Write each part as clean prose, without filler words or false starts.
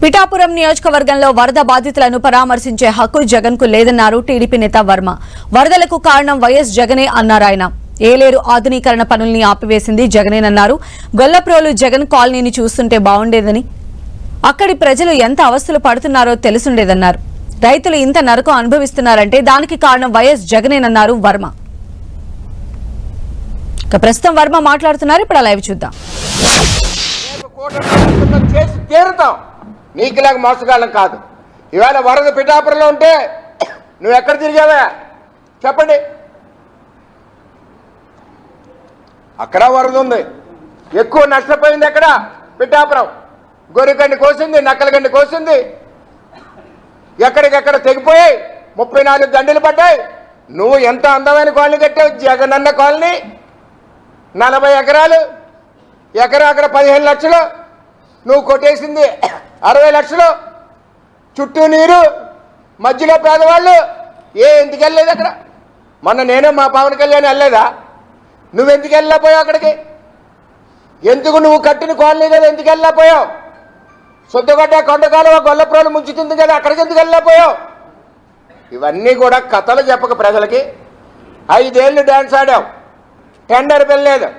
పిఠాపురం నియోజకవర్గంలో వరద బాధితులను పరామర్శించే హక్కు జగన్ కు లేదన్నారు టీడీపీ నేత వర్మ. వరదలకు కారణం వైఎస్ జగనే అన్నారాయన. ఏలేరు ఆధునీకరణ పనుల్ని ఆపివేసింది జగనేనన్నారు. గొల్లప్రోలు జగన్ కాలనీని చూస్తుంటే బాగుండేదని, అక్కడి ప్రజలు ఎంత అవస్థలు పడుతున్నారో తెలుసుండేదన్నారు. రైతులు ఇంత నరకం అనుభవిస్తున్నారంటే దానికి కారణం వైఎస్ జగనేనన్నారు వర్మ. ప్రస్తుతం వర్మ మాట్లాడుతున్నారు. ఇప్పుడు లైవ్ చూద్దాం. నీకులాగా మోసగాళ్ళం కాదు. ఇవాళ వరద పిఠాపురంలో ఉంటే నువ్వు ఎక్కడ తిరిగావా చెప్పండి. అక్కడ వరద ఉంది, ఎక్కువ నష్టపోయింది ఎక్కడ? పిఠాపురం. గొర్రెగండి కోసింది, నక్కలగండి కోసింది, ఎక్కడికెక్కడ తెగిపోయాయి, 34 దండలు పడ్డాయి. నువ్వు ఎంత అందమైన కాలనీ కట్టావు, జగనన్న కాలనీ. 40 ఎకరాలు, ఎకరా అక్కడ 15 లక్షలు, నువ్వు కొట్టేసింది 60 లక్షలు. చుట్టూ నీరు, మధ్యలో పేదవాళ్ళు. ఎందుకు వెళ్ళలేదు అక్కడ? మొన్న నేను మా పవన్ కళ్యాణ్ వెళ్ళలేదా? నువ్వెందుకు వెళ్ళలేకపోయావు అక్కడికి? ఎందుకు? నువ్వు కట్టిన కాలనీ కదా, ఎందుకు వెళ్ళలేకపోయావు? సొద్దుగడ్డ, కొండకాలువ, గొల్లప్రోలు ముంచుతుంది కదా, అక్కడికి ఎందుకు వెళ్ళలేకపోయావు? ఇవన్నీ కూడా కథలు చెప్పక ప్రజలకి. 5 ఏళ్ళు డ్యాన్స్ ఆడావు, టెండర్ వెళ్ళలేదు.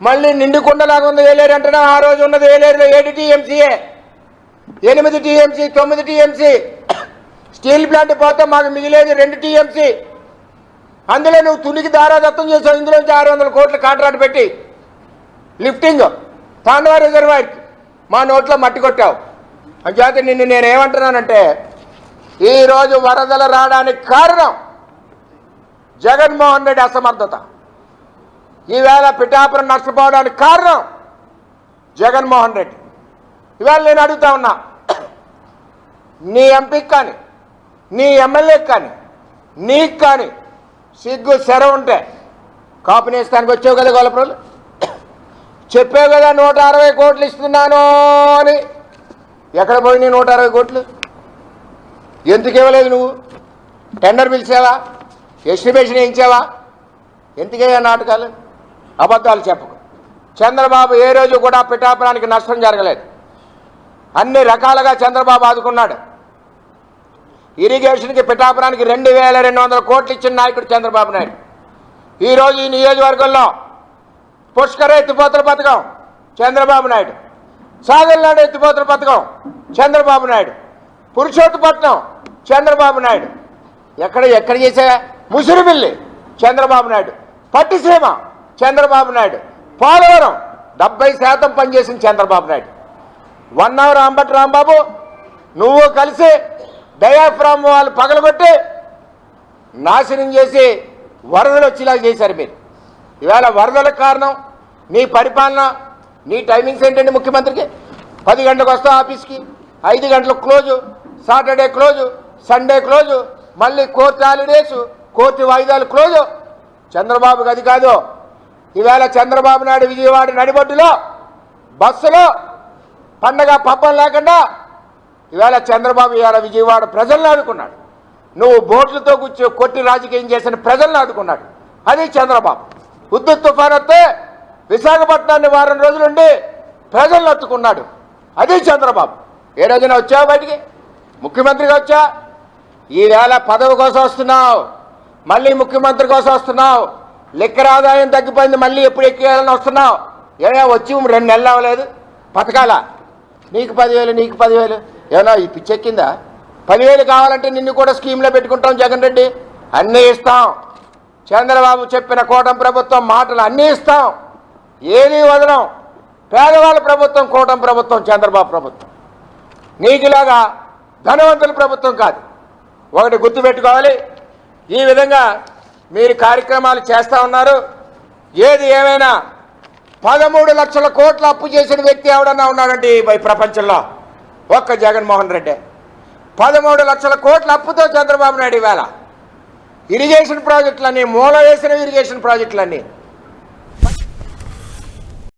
మళ్ళీ నిండుకుండలాగా ఉంది ఏలేరు అంటున్నావు. ఆ రోజు ఉన్నది ఏలేరులో 7 టీఎంసీఏ, 8 టీఎంసీ, 9 టీఎంసీ. స్టీల్ ప్లాంట్ పోతే మాకు మిగిలేదు 2 టీఎంసీ. అందులో నువ్వు తునికి దారాదత్తం చేసావు. ఇందులోంచి 600 కోట్ల కాంట్రాక్ట్ పెట్టి లిఫ్టింగ్ తాండవ రిజర్వాయర్కి మా నోట్లో మట్టి కొట్టావు. అంచేత నిన్ను నేనేమంటున్నానంటే, ఈరోజు వరదలు రావడానికి కారణం జగన్మోహన్ రెడ్డి అసమర్థత. ఈవేళ పిఠాపురం నష్టపోవడానికి కారణం జగన్మోహన్ రెడ్డి. ఇవాళ నేను అడుగుతా ఉన్నా, నీ ఎంపీకి కానీ, నీ ఎమ్మెల్యేకి కానీ, నీకు కానీ సిగ్గు శర ఉంటే కాపు నేస్తానికి వచ్చావు కదా గొల్లప్రోలు. చెప్పావు కదా 160 కోట్లు ఇస్తున్నాను అని. ఎక్కడ పోయినాయి 160 కోట్లు? ఎందుకు ఇవ్వలేదు నువ్వు? టెండర్ పిలిచావా? ఎస్టిమేషన్ వేయించావా? ఎందుకయ్యా నాటకాలు? అబద్ధాలు చెప్పకు. చంద్రబాబు ఏ రోజు కూడా పిఠాపురానికి నష్టం జరగలేదు. అన్ని రకాలుగా చంద్రబాబు ఆదుకున్నాడు. ఇరిగేషన్కి పిఠాపురానికి 2200 కోట్లు ఇచ్చిన నాయకుడు చంద్రబాబు నాయుడు. ఈరోజు ఈ నియోజకవర్గంలో పుష్కర ఎత్తిపోతల పథకం చంద్రబాబు నాయుడు, సాగర్నాడు ఎత్తిపోతల పథకం చంద్రబాబు నాయుడు, పురుషోత్తపట్నం చంద్రబాబు నాయుడు. ఎక్కడ చేసా? ముసిరిమిల్లి చంద్రబాబు నాయుడు, పట్టిసీమ చంద్రబాబు నాయుడు, పోలవరం 70% పనిచేసిన చంద్రబాబు నాయుడు. 1 అవర్ అంబటి రాంబాబు నువ్వు కలిసి డయాఫ్రామ్ వాళ్ళు పగలగొట్టి నాశనం చేసి వరదలు వచ్చేలా చేశారు మీరు. ఇవాళ వరదలకు కారణం నీ పరిపాలన, నీ టైమింగ్స్ ఏంటండి? ముఖ్యమంత్రికి 10 గంటలకు వస్తావు ఆఫీస్కి, 5 గంటలకు close, Saturday close, Sunday close, మళ్ళీ కోర్టు హాలిడేసు, కోర్టు వాయిదాలు క్లోజు. చంద్రబాబుకి అది కాదు. ఈవేళ చంద్రబాబు నాయుడు విజయవాడ నడిబొడ్డులో బస్సులో పండగ పబ్బం లేకుండా ఈవేళ చంద్రబాబు ఇవాళ విజయవాడ ప్రజలను ఆదుకున్నాడు. నువ్వు బోట్లతో కొట్టి రాజకీయం చేసిన ప్రజలను ఆదుకున్నాడు. అది చంద్రబాబు. ఉద్దు తుఫాన్ వస్తే విశాఖపట్నాన్ని 1 వారం రోజులుండి ప్రజలను అత్తుకున్నాడు. అది చంద్రబాబు. ఏ రోజున వచ్చావు బయటికి? ముఖ్యమంత్రిగా వచ్చా. ఈవేళ పదవి కోసం వస్తున్నావు, మళ్ళీ ముఖ్యమంత్రి కోసం వస్తున్నావు. లిక్కర్ ఆదాయం తగ్గిపోయింది, మళ్ళీ ఎప్పుడు ఎక్కేయాలని వస్తున్నావు. వచ్చి 2 నెలలు అవ్వలేదు పథకాల. నీకు 10,000, నీకు 10,000. ఏమన్నా ఈ పిచ్చెక్కిందా? 10,000 కావాలంటే నిన్ను కూడా స్కీమ్లో పెట్టుకుంటాం జగన్ రెడ్డి. అన్నీ ఇస్తాం. చంద్రబాబు చెప్పిన కూటమి ప్రభుత్వం మాటలు అన్నీ ఇస్తాం, ఏదీ వదలం. పేదవాళ్ళ ప్రభుత్వం కూటమి ప్రభుత్వం, చంద్రబాబు ప్రభుత్వం. నీకులాగా ధనవంతుల ప్రభుత్వం కాదు. ఒకటి గుర్తుపెట్టుకోవాలి. ఈ విధంగా మీరు కార్యక్రమాలు చేస్తూ ఉన్నారు. ఏది ఏమైనా 13 లక్షల కోట్ల అప్పు చేసిన వ్యక్తి ఎవడన్నా ఉన్నాడంటే ఈ ప్రపంచంలో ఒక్క జగన్మోహన్ రెడ్డి. 13 లక్షల కోట్ల అప్పుతో చంద్రబాబు నాయుడు ఇవాళ ఇరిగేషన్ ప్రాజెక్టులన్నీ, మూల వేసిన ఇరిగేషన్ ప్రాజెక్టులన్నీ